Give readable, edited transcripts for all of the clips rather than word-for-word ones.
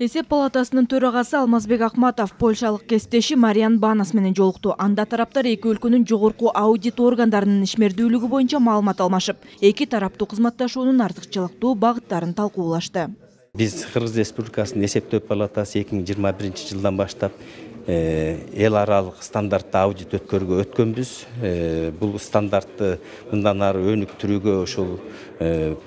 Эсеп палатасынын төрагасы Алмазбек Акматов польшалык кесиптеши Мариан Банас менен жолукту. Анда тараптар эки өлкөнүн жогорку аудит органдарынын ишмердүүлүгү боюнча маалымат алмашып, эки тараптуу кызматташуунун артыкчылыктуу багыттарын талкуулашты. Биз Кыргыз Республикасынын эсептөө палатасы 2021 жылдан баштап эл аралык стандартты аудит өткөнбүз. Бул стандартты мындан ары өнүктүрүүгө ушул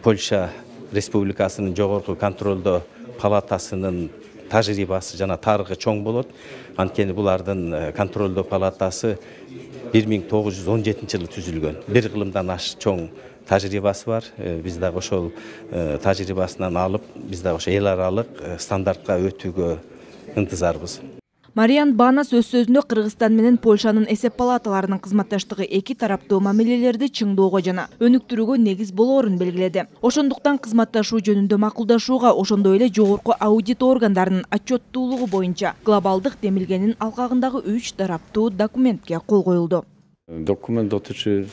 Польша Республикасынын жогорку контролдоо палатасынын тажрыйбасы жана тарыхы чоң болот. Анткени булардын контролдоо палатасы 1917 жылы түзүлгөн. Бир кылымдан аш чоң тажрыйбасы бар. Биз дагы ошол тажрыйбасынан алып, биз дагы ошо эл аралык стандартка өтүүгө ынтызарбыз. Мариан Банас өз сөзүндө Кыргызстан менен Польшанын эсеп палаталарынын кызматташтыгы эки тараптуу мамилелерди чыңдоого жана өнүктүрүүгө негиз болоорун белгиледи. Ошондуктан кызматташуу жөнүндө макулдашууга, ошондой эле жогорку аудит органдарынын отчеттуулугу боюнча глобалдык демилгенин алкагындагы 3 тараптуу документке кол коюлду. Dokument dotyczy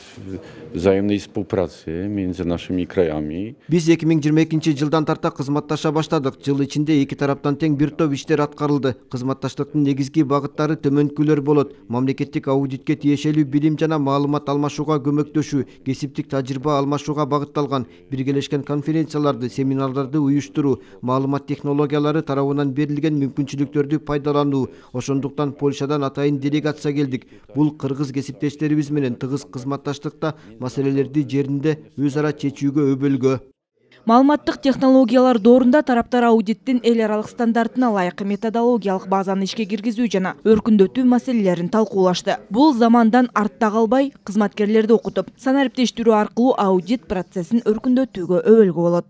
wzajemnej współpracy między naszymi krajami. Biz 2022 жылдан тарта кызматташа баштадык. Жыл ичинде эки тараптан тең бир топ иштер аткарылды. Кызматташтыктын негизги багыттары төмөнкүлөр болот. Мамлекеттик аудитке тиешелүү билим жана маалымат алмашууга көмөктөшүү, кесиптик тажрыйба алмашууга багытталган биргелешкен конференцияларды, семинарларды уюштуруу, маалымат технологиялары тарабынан берилген мүмкүнчүлүктөрдү пайдалануу. Ошондуктан Польшадан атайын делегация келдик. Бул кыргыз кесиптештерибиз менен тыгыз кызматташтыкта маселелерди жеринде өз ара чечүүгө өбөлгө. Маалыматтык технологиялар доорунда тараптар аудиттин эл аралык стандартына ылайык методологиялык базаны ишке киргизүү жана өркүндөтүү маселелерин талкуулашты. Бул замандан артта калбай, кызматкерлерди окутуп, санариптештирүү аркылуу аудит процессин өркүндөтүүгө өбөлгө болот.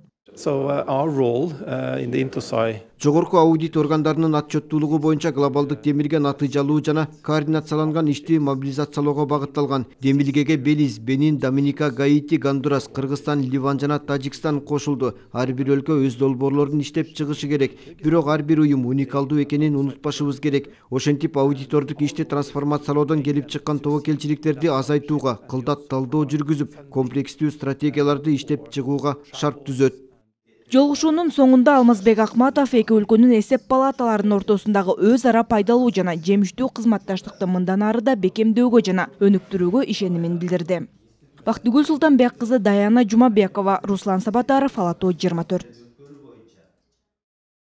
Жогорку аудит органдарынын отчеттуулугу боюнча глобалдык демилге натыйжалуу жана координацияланган ишти мобилизациялоого багытталган. Демилгеге Белиз, Бенин, Доминика, Гаити, Гондурас, Кыргызстан, Ливан жана Тажикстан кошулду. Ар бир өлкө өз долбоорлорун иштеп чыгышы керек. Бирок ар бир уюм уникалдуу экенин унутпашыбыз керек. Ошентип аудитордук ишти трансформациялоодон келип чыккан тобокелчиликтерди азайтууга, кылдат талдоо жүргүзүп, комплекстүү стратегияларды иштеп чыгууга шарт түзөт. Жолугушуунун соңунда Алмазбек Акматов эки өлкөнүн эсеп палаталарынын ортосундагы өз ара пайдалуу жана жемиштүү кызматташтыкты мындан ары да бекемдөөгө жана өнүктүрүүгө ишенимин билдирди. Бактыгүл Султанбек кызы Даяна Жумабекова, Руслан Сабатаров, Ала Тоо 24.